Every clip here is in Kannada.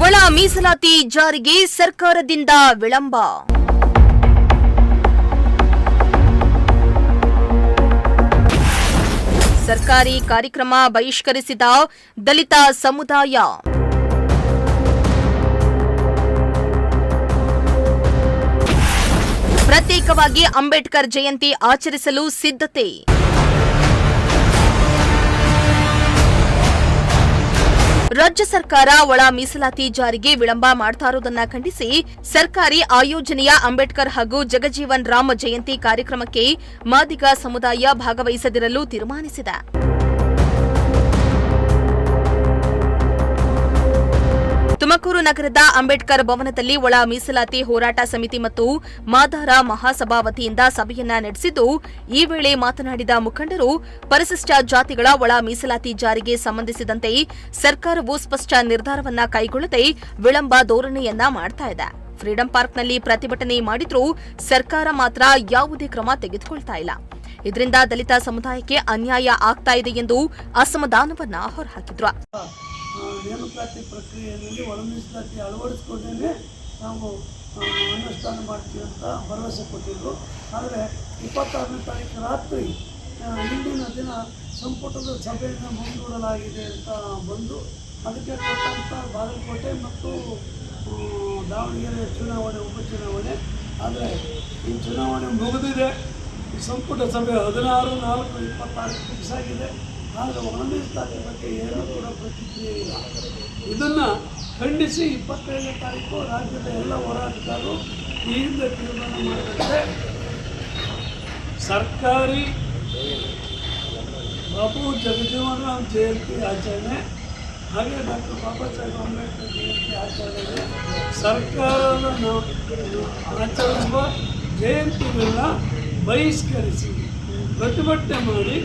ಒಳ ಮೀಸಲಾತಿ ಜಾರಿಗೆ ಸರ್ಕಾರದಿಂದ ವಿಳಂಬ. ಸರ್ಕಾರಿ ಕಾರ್ಯಕ್ರಮ ಬಹಿಷ್ಕರಿಸಿದ ದಲಿತ ಸಮುದಾಯ. ಪ್ರತ್ಯೇಕವಾಗಿ ಅಂಬೇಡ್ಕರ್ ಜಯಂತಿ ಆಚರಿಸಲು ಸಿದ್ಧತೆ. ರಾಜ್ಯ ಸರ್ಕಾರ ಒಳ ಮೀಸಲಾತಿ ಜಾರಿಗೆ ವಿಳಂಬ ಮಾಡ್ತಾ ಇರುವುದನ್ನು ಖಂಡಿಸಿ ಸರ್ಕಾರಿ ಆಯೋಜನೆಯ ಅಂಬೇಡ್ಕರ್ ಹಾಗೂ ಜಗಜೀವನ್ ರಾಮ್ ಜಯಂತಿ ಕಾರ್ಯಕ್ರಮಕ್ಕೆ ಮಾದಿಗ ಸಮುದಾಯ ಭಾಗವಹಿಸದಿರಲು ತೀರ್ಮಾನಿಸಿದೆ. ತುಮಕೂರು ನಗರದ ಅಂಬೇಡ್ಕರ್ ಭವನದಲ್ಲಿ ಒಳ ಮೀಸಲಾತಿ ಹೋರಾಟ ಸಮಿತಿ ಮತ್ತು ಮಾದಾರ ಮಹಾಸಭಾ ವತಿಯಿಂದ ಸಭೆಯನ್ನ ನಡೆಸಿದ್ದು, ಈ ವೇಳೆ ಮಾತನಾಡಿದ ಮುಖಂಡರು, ಪರಿಶಿಷ್ಟ ಜಾತಿಗಳ ಒಳ ಮೀಸಲಾತಿ ಜಾರಿಗೆ ಸಂಬಂಧಿಸಿದಂತೆ ಸರ್ಕಾರವು ಸ್ಪಷ್ಟ ನಿರ್ಧಾರವನ್ನ ಕೈಗೊಳ್ಳದೆ ವಿಳಂಬ ಧೋರಣೆಯನ್ನ ಮಾಡ್ತಾ ಇದೆ. ಫ್ರೀಡಂ ಪಾರ್ಕ್ನಲ್ಲಿ ಪ್ರತಿಭಟನೆ ಮಾಡಿದ್ರೂ ಸರ್ಕಾರ ಮಾತ್ರ ಯಾವುದೇ ಕ್ರಮ ತೆಗೆದುಕೊಳ್ತಾ ಇಲ್ಲ. ಇದರಿಂದ ದಲಿತ ಸಮುದಾಯಕ್ಕೆ ಅನ್ಯಾಯ ಆಗ್ತಾ ಇದೆ ಎಂದು ಅಸಮಾಧಾನವನ್ನ ಹೊರಹಾಕಿದ್ರು. ನೇಮಕಾತಿ ಪ್ರಕ್ರಿಯೆಯಲ್ಲಿ ಒಳ ಮೀಸಲಾತಿ ಅಳವಡಿಸಿಕೊಂಡೇ ನಾವು ಅನುಷ್ಠಾನ ಮಾಡ್ತೀವಿ ಅಂತ ಭರವಸೆ ಕೊಟ್ಟಿದ್ದರು. ಆದರೆ 26ನೇ ತಾರೀಕು ರಾತ್ರಿ ಹಿಂದಿನ ದಿನ ಸಂಪುಟದ ಸಭೆಯನ್ನು ಮುಂದೂಡಲಾಗಿದೆ ಅಂತ ಬಂದು ಅದಕ್ಕೆ ಕೊಟ್ಟಂಥ ಬಾಗಲಕೋಟೆ ಮತ್ತು ದಾವಣಗೆರೆ ಚುನಾವಣೆ ಉಪಚುನಾವಣೆ. ಆದರೆ ಈ ಚುನಾವಣೆ ಮುಗಿದಿದೆ. ಈ ಸಂಪುಟ ಸಭೆ 16/4/26 ಫಿಕ್ಸ್ ಆಗಿದೆ. ಆದರೆ ಒಳ ಮೀಸಲಾತಿ ಬಗ್ಗೆ ಏನೂ ಕೂಡ ಪ್ರತಿಕ್ರಿಯೆ ಇಲ್ಲ. ಇದನ್ನು ಖಂಡಿಸಿ 27ನೇ ತಾರೀಕು ರಾಜ್ಯದ ಎಲ್ಲ ಹೋರಾಟಗಾರರು ಈ ಹಿಂದೆ ತೀರ್ಮಾನ ಮಾಡಿದಂತೆ ಸರ್ಕಾರಿ ಬಾಬು ಜಗಜೀವನ್ ರಾಮ್ ಜಯಂತಿ ಆಚರಣೆ ಹಾಗೆ ಡಾಕ್ಟರ್ ಬಾಬಾ ಸಾಹೇಬ್ ಅಂಬೇಡ್ಕರ್ ಜಯಂತಿ ಆಚರಣೆಗೆ ಸರ್ಕಾರದ ಆಚರಿಸುವ ಜಯಂತಿಗಳನ್ನ ಬಹಿಷ್ಕರಿಸಿ ಪ್ರತಿಭಟನೆ ಮಾಡಿ.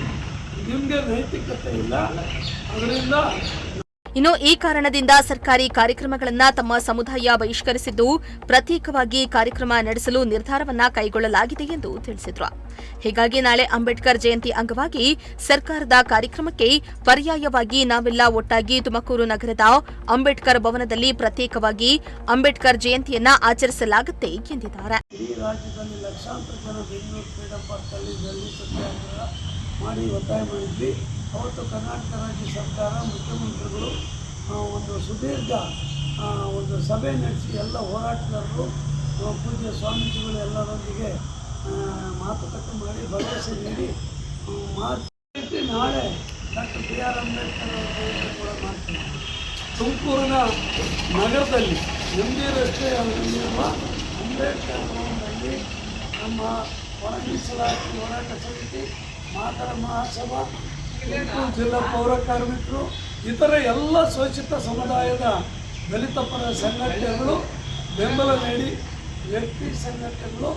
ನಿಮಗೆ ನೈತಿಕತೆ ಇಲ್ಲ. ಅದರಿಂದ ಇನ್ನು ಈ ಕಾರಣದಿಂದ ಸರ್ಕಾರಿ ಕಾರ್ಯಕ್ರಮಗಳನ್ನು ತಮ್ಮ ಸಮುದಾಯ ಬಹಿಷ್ಕರಿಸಿದ್ದು, ಪ್ರತ್ಯೇಕವಾಗಿ ಕಾರ್ಯಕ್ರಮ ನಡೆಸಲು ನಿರ್ಧಾರವನ್ನ ಕೈಗೊಳ್ಳಲಾಗಿದೆ ಎಂದು ತಿಳಿಸಿದ್ರು. ಹೀಗಾಗಿ ನಾಳೆ ಅಂಬೇಡ್ಕರ್ ಜಯಂತಿ ಅಂಗವಾಗಿ ಸರ್ಕಾರದ ಕಾರ್ಯಕ್ರಮಕ್ಕೆ ಪರ್ಯಾಯವಾಗಿ ನಾವೆಲ್ಲ ಒಟ್ಟಾಗಿ ತುಮಕೂರು ನಗರದ ಅಂಬೇಡ್ಕರ್ ಭವನದಲ್ಲಿ ಪ್ರತ್ಯೇಕವಾಗಿ ಅಂಬೇಡ್ಕರ್ ಜಯಂತಿಯನ್ನ ಆಚರಿಸಲಾಗುತ್ತೆ ಎಂದಿದ್ದಾರೆ. ಈ ರಾಜ್ಯದಲ್ಲಿ ಲಕ್ಷಾಂತರ ಜನ ಬೆಂಗಳೂರು ಫ್ರೀಡಂ ಪಾರ್ಕಲ್ಲಿ ದಲ್ಲಿ ಸತ್ಯಾಗ್ರಹ ಮಾಡಿ ಒತ್ತಾಯ ಮಾಡಿದ್ವಿ. ಅವತ್ತು ಕರ್ನಾಟಕ ರಾಜ್ಯ ಸರ್ಕಾರ ಮುಖ್ಯಮಂತ್ರಿಗಳು ಒಂದು ಸುದೀರ್ಘ ಒಂದು ಸಭೆ ನಡೆಸಿ ಎಲ್ಲ ಹೋರಾಟಗಾರರು ಪೂಜ್ಯ ಸ್ವಾಮೀಜಿಗಳು ಎಲ್ಲರೊಂದಿಗೆ ಮಾತುಕತೆ ಮಾಡಿ ಭರವಸೆ ನೀಡಿ ನಾಳೆ ಡಾಕ್ಟರ್ BR ಅಂಬೇಡ್ಕರ್ ಅವರು ಕೂಡ ಮಾಡ್ತೀವಿ. ತುಮಕೂರಿನ ನಗರದಲ್ಲಿ MG ರಸ್ತೆಯಲ್ಲಿರುವ ಅಂಬೇಡ್ಕರ್ ಭವನದಲ್ಲಿ ನಮ್ಮ ಒಳ ಮೀಸಲಾತಿ ಹೋರಾಟ ಸಮಿತಿ, ಮಾದಾರ ಮಹಾಸಭಾ, ಜಿಲ್ಲಾ ಪೌರ ಕಾರ್ಮಿಕರು, ಇತರ ಎಲ್ಲ ಶೋಷಿತ ಸಮುದಾಯದ ದಲಿತ ಪರ ಸಂಘಟನೆಗಳು ಬೆಂಬಲ ನೀಡಿ ವ್ಯಕ್ತಿ ಸಂಘಟನೆಗಳು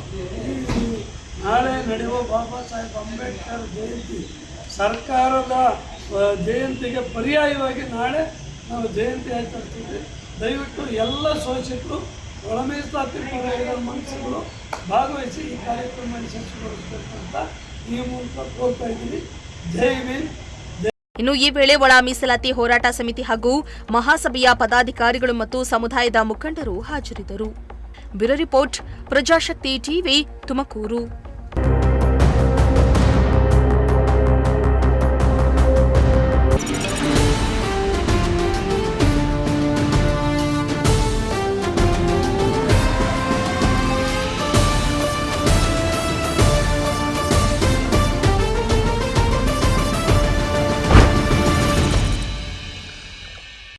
ನಾಳೆ ನಡೆಯುವ ಬಾಬಾ ಸಾಹೇಬ್ ಅಂಬೇಡ್ಕರ್ ಜಯಂತಿ ಸರ್ಕಾರದ ಜಯಂತಿಗೆ ಪರ್ಯಾಯವಾಗಿ ನಾಳೆ ನಾವು ಜಯಂತಿ ಆಚರಿಸ್ತೀವಿ. ದಯವಿಟ್ಟು ಎಲ್ಲ ಶೋಷಿತರು ಒಳ ಮೀಸಲಾತಿ ಪರ ಇರೋ ಮನಸ್ಸುಗಳು ಭಾಗವಹಿಸಿ ಈ ಕಾರ್ಯಕ್ರಮ ಯಶಸ್ವಿಗೊಳಿಸಬೇಕಂತ ಈ ಮೂಲಕ ಕೋರ್ತಾ ಇದ್ದೀನಿ. ಜೈ ಭೀಮ್. ಇನ್ನು ಈ ವೇಳೆ ಒಳ ಮೀಸಲಾತಿ ಹೋರಾಟ ಸಮಿತಿ ಹಾಗೂ ಮಹಾಸಭೆಯ ಪದಾಧಿಕಾರಿಗಳು ಮತ್ತು ಸಮುದಾಯದ ಮುಖಂಡರು ಹಾಜರಿದ್ದರು. Bureau report, Prajashakti TV, Tumakuru.